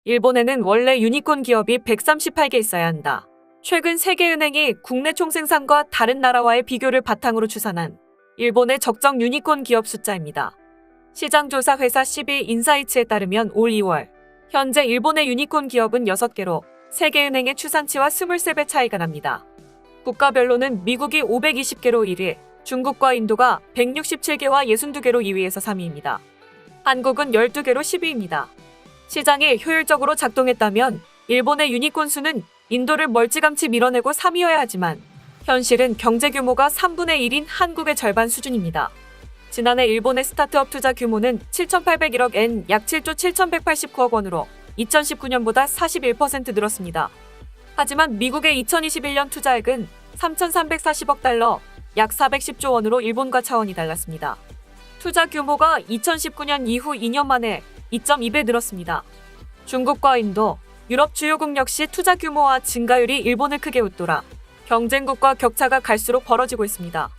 일본에는 원래 유니콘 기업이 138개 있어야 한다. 최근 세계은행이 국내 총생산과 다른 나라와의 비교를 바탕으로 추산한 일본의 적정 유니콘 기업 숫자입니다. 시장조사 회사 12인사이츠에 따르면 올 2월 현재 일본의 유니콘 기업은 6개로 세계은행의 추산치와 23배 차이가 납니다. 국가별로는 미국이 520개로 1위, 중국과 인도가 167개와 62개로 2위에서 3위입니다. 한국은 12개로 10위입니다. 시장이 효율적으로 작동했다면 일본의 유니콘 수는 인도를 멀찌감치 밀어내고 3위여야 하지만 현실은 경제 규모가 3분의 1인 한국의 절반 수준입니다. 지난해 일본의 스타트업 투자 규모는 7,801억 엔, 약 7조 7,189억 원으로 2019년보다 41% 늘었습니다. 하지만 미국의 2021년 투자액은 3,340억 달러, 약 410조 원으로 일본과 차원이 달랐습니다. 투자 규모가 2019년 이후 2년 만에 2.2배 늘었습니다. 중국과 인도, 유럽 주요국 역시 투자 규모와 증가율이 일본을 크게 웃돌아 경쟁국과 격차가 갈수록 벌어지고 있습니다.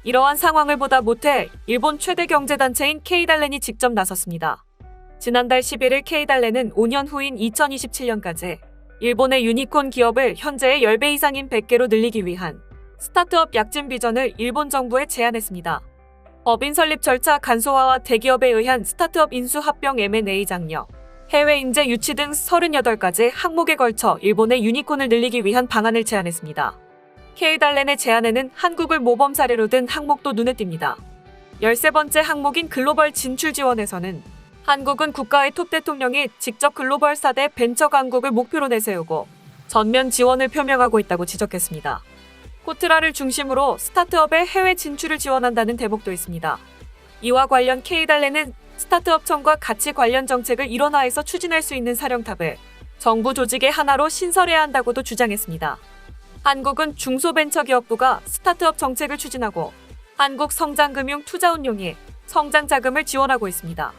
이러한 상황을 보다 못해 일본 최대 경제단체인 K달렌이 직접 나섰습니다. 지난달 11일 K달렌은 5년 후인 2027년까지 일본의 유니콘 기업을 현재의 10배 이상인 100개로 늘리기 위한 스타트업 약진 비전을 일본 정부에 제안했습니다. 법인 설립 절차 간소화와 대기업에 의한 스타트업 인수 합병 M&A 장려, 해외 인재 유치 등 38가지 항목에 걸쳐 일본의 유니콘을 늘리기 위한 방안을 제안했습니다. K달렌의 제안에는 한국을 모범 사례로 든 항목도 눈에 띕니다. 13번째 항목인 글로벌 진출 지원에서는 한국은 국가의 톱 대통령이 직접 글로벌 4대 벤처 강국을 목표로 내세우고 전면 지원을 표명하고 있다고 지적했습니다. 코트라를 중심으로 스타트업의 해외 진출을 지원한다는 대목도 있습니다. 이와 관련 K달렌은 스타트업청과 같이 관련 정책을 일원화해서 추진할 수 있는 사령탑을 정부 조직의 하나로 신설해야 한다고도 주장했습니다. 한국은 중소벤처기업부가 스타트업 정책을 추진하고 한국성장금융투자운용이 성장자금을 지원하고 있습니다.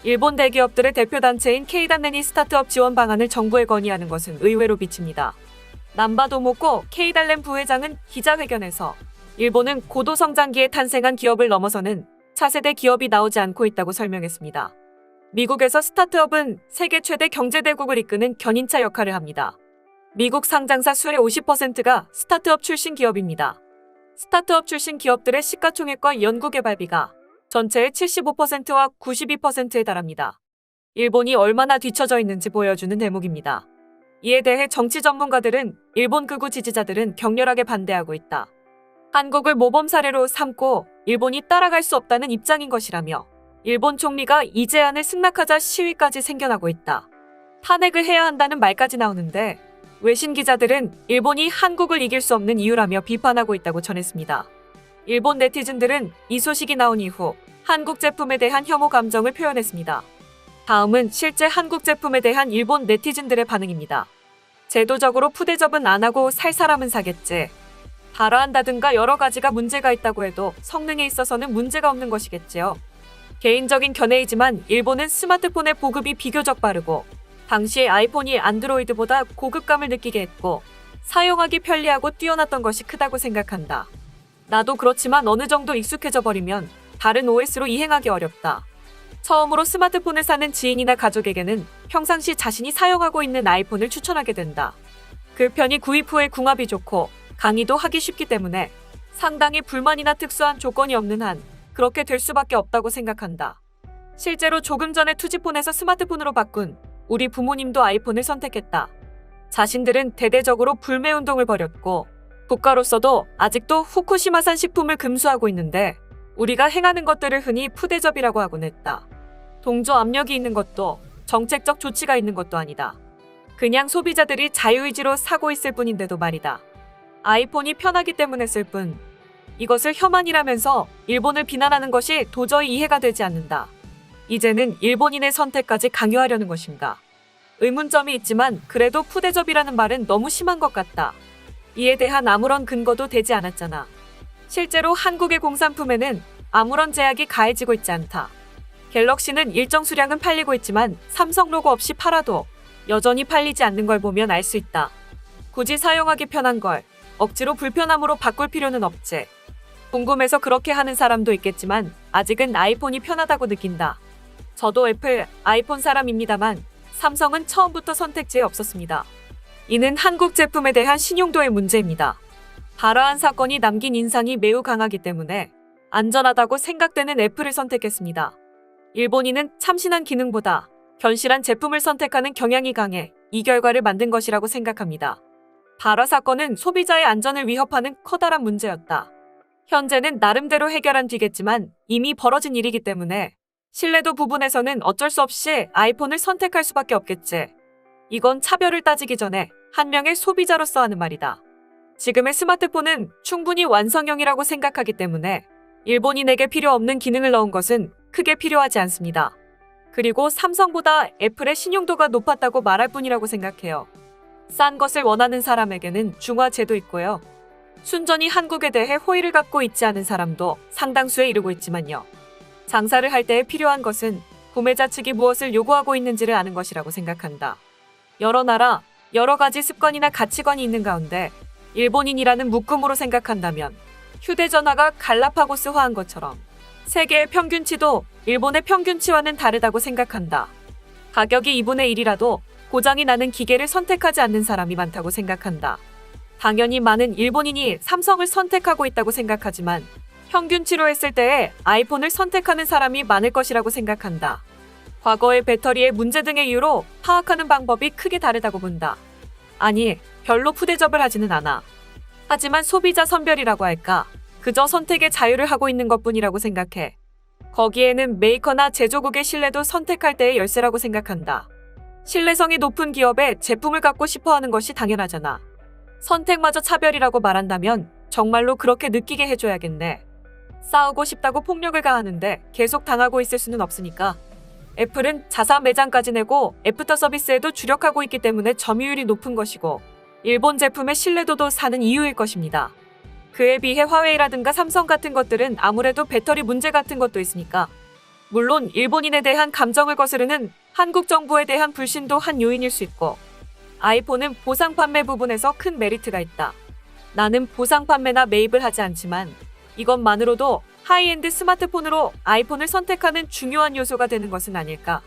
일본 대기업들의 대표단체인 K달렌이 스타트업 지원 방안을 정부에 건의하는 것은 의외로 비칩니다. 남바도모코 K달렌 부회장은 기자회견에서 일본은 고도성장기에 탄생한 기업을 넘어서는 차세대 기업이 나오지 않고 있다고 설명했습니다. 미국에서 스타트업은 세계 최대 경제대국을 이끄는 견인차 역할을 합니다. 미국 상장사 수의 50%가 스타트업 출신 기업입니다. 스타트업 출신 기업들의 시가총액과 연구개발비가 전체의 75%와 92%에 달합니다. 일본이 얼마나 뒤처져 있는지 보여주는 대목입니다. 이에 대해 정치 전문가들은 일본 극우 지지자들은 격렬하게 반대하고 있다. 한국을 모범 사례로 삼고 일본이 따라갈 수 없다는 입장인 것이라며 일본 총리가 이 제안을 승낙하자 시위까지 생겨나고 있다. 탄핵을 해야 한다는 말까지 나오는데 외신 기자들은 일본이 한국을 이길 수 없는 이유라며 비판하고 있다고 전했습니다. 일본 네티즌들은 이 소식이 나온 이후 한국 제품에 대한 혐오 감정을 표현했습니다. 다음은 실제 한국 제품에 대한 일본 네티즌들의 반응입니다. 제도적으로 푸대접은 안 하고 살 사람은 사겠지. 발화한다든가 여러 가지가 문제가 있다고 해도 성능에 있어서는 문제가 없는 것이겠지요. 개인적인 견해이지만 일본은 스마트폰의 보급이 비교적 빠르고 당시의 아이폰이 안드로이드보다 고급감을 느끼게 했고 사용하기 편리하고 뛰어났던 것이 크다고 생각한다. 나도 그렇지만 어느 정도 익숙해져 버리면 다른 OS로 이행하기 어렵다. 처음으로 스마트폰을 사는 지인이나 가족에게는 평상시 자신이 사용하고 있는 아이폰을 추천하게 된다. 그 편이 구입 후에 궁합이 좋고 강의도 하기 쉽기 때문에 상당히 불만이나 특수한 조건이 없는 한 그렇게 될 수밖에 없다고 생각한다. 실제로 조금 전에 투지폰에서 스마트폰으로 바꾼 우리 부모님도 아이폰을 선택했다. 자신들은 대대적으로 불매운동을 벌였고 국가로서도 아직도 후쿠시마산 식품을 금수하고 있는데 우리가 행하는 것들을 흔히 푸대접이라고 하곤 했다. 동조 압력이 있는 것도 정책적 조치가 있는 것도 아니다. 그냥 소비자들이 자유의지로 사고 있을 뿐인데도 말이다. 아이폰이 편하기 때문에 쓸 뿐. 이것을 혐한이라면서 일본을 비난하는 것이 도저히 이해가 되지 않는다. 이제는 일본인의 선택까지 강요하려는 것인가? 의문점이 있지만 그래도 푸대접이라는 말은 너무 심한 것 같다. 이에 대한 아무런 근거도 되지 않았잖아. 실제로 한국의 공산품에는 아무런 제약이 가해지고 있지 않다. 갤럭시는 일정 수량은 팔리고 있지만 삼성 로고 없이 팔아도 여전히 팔리지 않는 걸 보면 알 수 있다. 굳이 사용하기 편한 걸 억지로 불편함으로 바꿀 필요는 없지. 궁금해서 그렇게 하는 사람도 있겠지만 아직은 아이폰이 편하다고 느낀다. 저도 애플, 아이폰 사람입니다만 삼성은 처음부터 선택지에 없었습니다. 이는 한국 제품에 대한 신용도의 문제입니다. 발화한 사건이 남긴 인상이 매우 강하기 때문에 안전하다고 생각되는 애플을 선택했습니다. 일본인은 참신한 기능보다 견실한 제품을 선택하는 경향이 강해 이 결과를 만든 것이라고 생각합니다. 발화 사건은 소비자의 안전을 위협하는 커다란 문제였다. 현재는 나름대로 해결한 뒤겠지만 이미 벌어진 일이기 때문에 신뢰도 부분에서는 어쩔 수 없이 아이폰을 선택할 수밖에 없겠지. 이건 차별을 따지기 전에 한 명의 소비자로서 하는 말이다. 지금의 스마트폰은 충분히 완성형이라고 생각하기 때문에 일본인에게 필요 없는 기능을 넣은 것은 크게 필요하지 않습니다. 그리고 삼성보다 애플의 신용도가 높았다고 말할 뿐이라고 생각해요. 싼 것을 원하는 사람에게는 중화제도 있고요. 순전히 한국에 대해 호의를 갖고 있지 않은 사람도 상당수에 이르고 있지만요. 장사를 할 때에 필요한 것은 구매자 측이 무엇을 요구하고 있는지를 아는 것이라고 생각한다. 여러 나라, 여러 가지 습관이나 가치관이 있는 가운데 일본인이라는 묶음으로 생각한다면 휴대전화가 갈라파고스화한 것처럼 세계의 평균치도 일본의 평균치와는 다르다고 생각한다. 가격이 2분의 1이라도 고장이 나는 기계를 선택하지 않는 사람이 많다고 생각한다. 당연히 많은 일본인이 삼성을 선택하고 있다고 생각하지만 평균치로 했을 때에 아이폰을 선택하는 사람이 많을 것이라고 생각한다. 과거의 배터리의 문제 등의 이유로 파악하는 방법이 크게 다르다고 본다. 아니, 별로 푸대접을 하지는 않아. 하지만 소비자 선별이라고 할까? 그저 선택의 자유를 하고 있는 것뿐이라고 생각해. 거기에는 메이커나 제조국의 신뢰도 선택할 때의 열쇠라고 생각한다. 신뢰성이 높은 기업의 제품을 갖고 싶어 하는 것이 당연하잖아. 선택마저 차별이라고 말한다면 정말로 그렇게 느끼게 해줘야겠네. 싸우고 싶다고 폭력을 가하는데 계속 당하고 있을 수는 없으니까. 애플은 자사 매장까지 내고 애프터 서비스에도 주력하고 있기 때문에 점유율이 높은 것이고 일본 제품의 신뢰도도 사는 이유일 것입니다. 그에 비해 화웨이라든가 삼성 같은 것들은 아무래도 배터리 문제 같은 것도 있으니까. 물론 일본인에 대한 감정을 거스르는 한국 정부에 대한 불신도 한 요인일 수 있고 아이폰은 보상 판매 부분에서 큰 메리트가 있다. 나는 보상 판매나 매입을 하지 않지만 이것만으로도 하이엔드 스마트폰으로 아이폰을 선택하는 중요한 요소가 되는 것은 아닐까.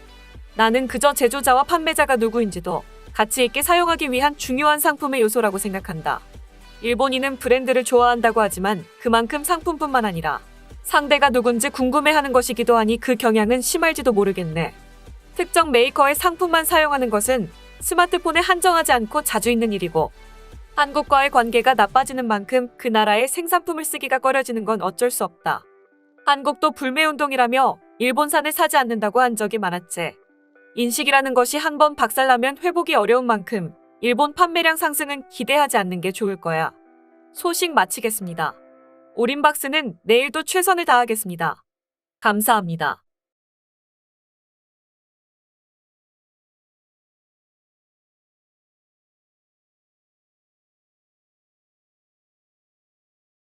나는 그저 제조자와 판매자가 누구인지도 가치 있게 사용하기 위한 중요한 상품의 요소라고 생각한다. 일본인은 브랜드를 좋아한다고 하지만 그만큼 상품뿐만 아니라 상대가 누군지 궁금해하는 것이기도 하니 그 경향은 심할지도 모르겠네. 특정 메이커의 상품만 사용하는 것은 스마트폰에 한정하지 않고 자주 있는 일이고 한국과의 관계가 나빠지는 만큼 그 나라의 생산품을 쓰기가 꺼려지는 건 어쩔 수 없다. 한국도 불매운동이라며 일본산을 사지 않는다고 한 적이 많았지. 인식이라는 것이 한번 박살나면 회복이 어려운 만큼 일본 판매량 상승은 기대하지 않는 게 좋을 거야. 소식 마치겠습니다. 오림박스는 내일도 최선을 다하겠습니다. 감사합니다.